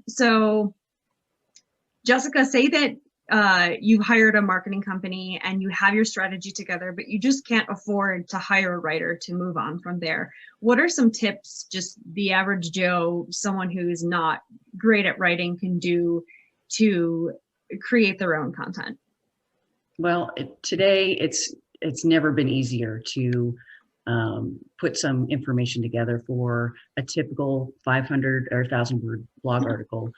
So Jessica, say that you've hired a marketing company and you have your strategy together, but you just can't afford to hire a writer to move on from there. What are some tips just the average Joe, someone who's not great at writing, can do to create their own content? Well, today it's never been easier to put some information together for a typical 500 or 1,000 word blog article,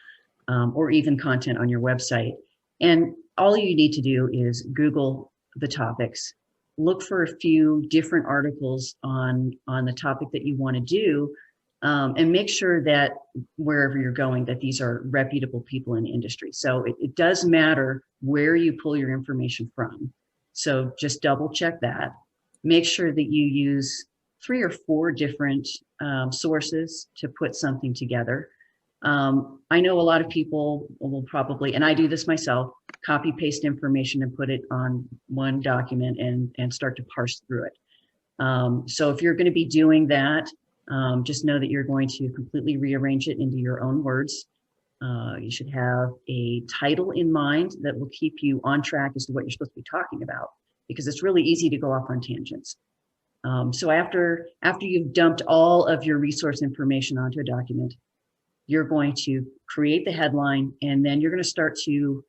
or even content on your website. And all you need to do is Google the topics, look for a few different articles on the topic that you want to do, and make sure that wherever you're going, that these are reputable people in the industry. So it does matter where you pull your information from. So just double check that. Make sure that you use 3 or 4 different sources to put something together. I know a lot of people will probably, and I do this myself, copy paste information and put it on one document and start to parse through it. So if you're going to be doing that, just know that you're going to completely rearrange it into your own words. You should have a title in mind that will keep you on track as to what you're supposed to be talking about, because it's really easy to go off on tangents. So after you've dumped all of your resource information onto a document, you're going to create the headline, and then you're going to start to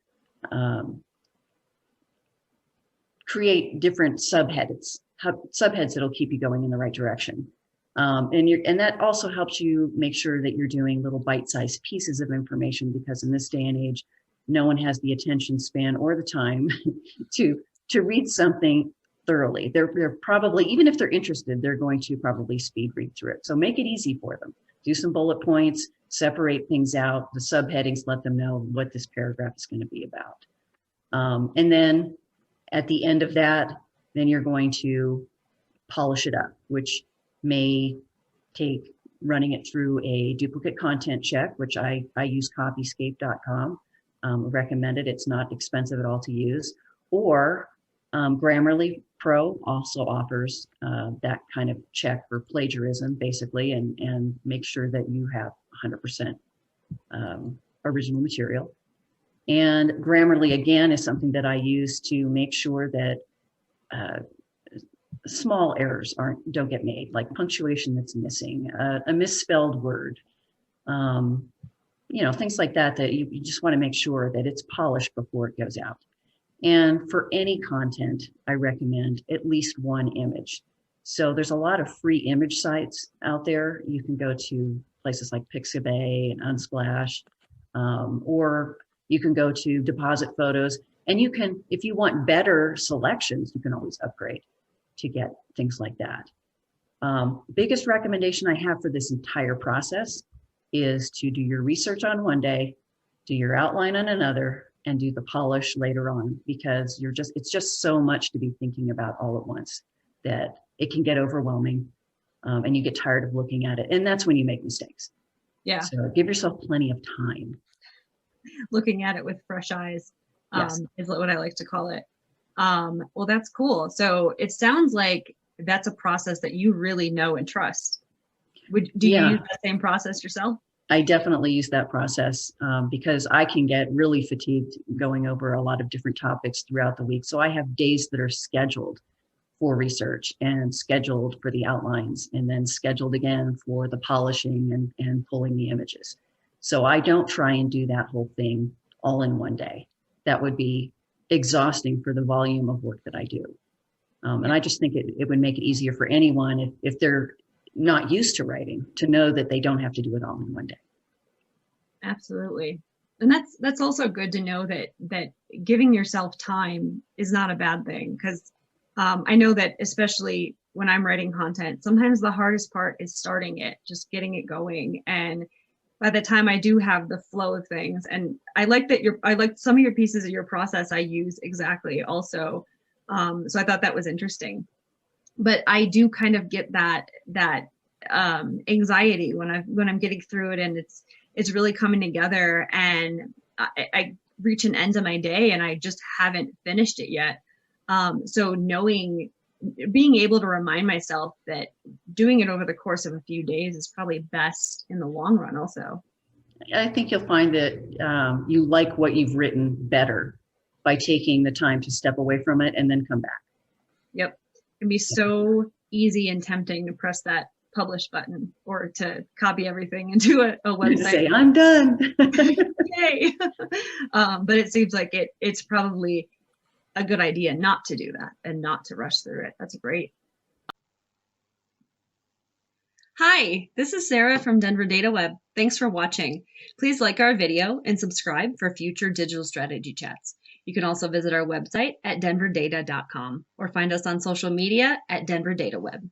create different subheads that'll keep you going in the right direction. And that also helps you make sure that you're doing little bite-sized pieces of information, because in this day and age, no one has the attention span or the time to read something thoroughly. They're probably, even if they're interested, they're going to probably speed read through it. So make it easy for them. Do some bullet points, separate things out, the subheadings, let them know what this paragraph is going to be about. And then at the end of that, then you're going to polish it up, which may take running it through a duplicate content check, which I use copyscape.com. Recommend it. It's not expensive at all to use. Or Grammarly Pro also offers that kind of check for plagiarism, basically, and make sure that you have 100% original material. And Grammarly, again, is something that I use to make sure that small errors don't get made, like punctuation that's missing, a misspelled word, things like that, that you just want to make sure that it's polished before it goes out. And for any content, I recommend at least one image. So there's a lot of free image sites out there. You can go to places like Pixabay and Unsplash, or you can go to Deposit Photos. And you can, if you want better selections, you can always upgrade to get things like that. Biggest recommendation I have for this entire process is to do your research on one day, do your outline on another, and do the polish later on, because it's just so much to be thinking about all at once that it can get overwhelming, and you get tired of looking at it. And that's when you make mistakes. Yeah. So give yourself plenty of time. Looking at it with fresh eyes, Yes. Is what I like to call it. Well, that's cool. So it sounds like that's a process that you really know and trust. Do you use the same process yourself? I definitely use that process because I can get really fatigued going over a lot of different topics throughout the week. So I have days that are scheduled for research and scheduled for the outlines, and then scheduled again for the polishing and pulling the images. So I don't try and do that whole thing all in one day. That would be exhausting for the volume of work that I do. And I just think it would make it easier for anyone if they're not used to writing, to know that they don't have to do it all in one day. Absolutely. And that's also good to know that giving yourself time is not a bad thing, because I know that especially when I'm writing content, sometimes the hardest part is starting it, just getting it going. And by the time I do have the flow of things, and I like some of your pieces of your process I use exactly also. So I thought that was interesting. But I do kind of get that anxiety when I'm getting through it, and it's really coming together, and I reach an end of my day and I just haven't finished it yet. So being able to remind myself that doing it over the course of a few days is probably best in the long run also. I think you'll find that you like what you've written better by taking the time to step away from it and then come back. Yep. It can be so easy and tempting to press that publish button or to copy everything into a website. Say, I'm done. Yay. But it seems like it's probably a good idea not to do that and not to rush through it. That's great. Hi, this is Sarah from Denverdata Web. Thanks for watching. Please like our video and subscribe for future digital strategy chats. You can also visit our website at denverdata.com or find us on social media at Denverdata Web.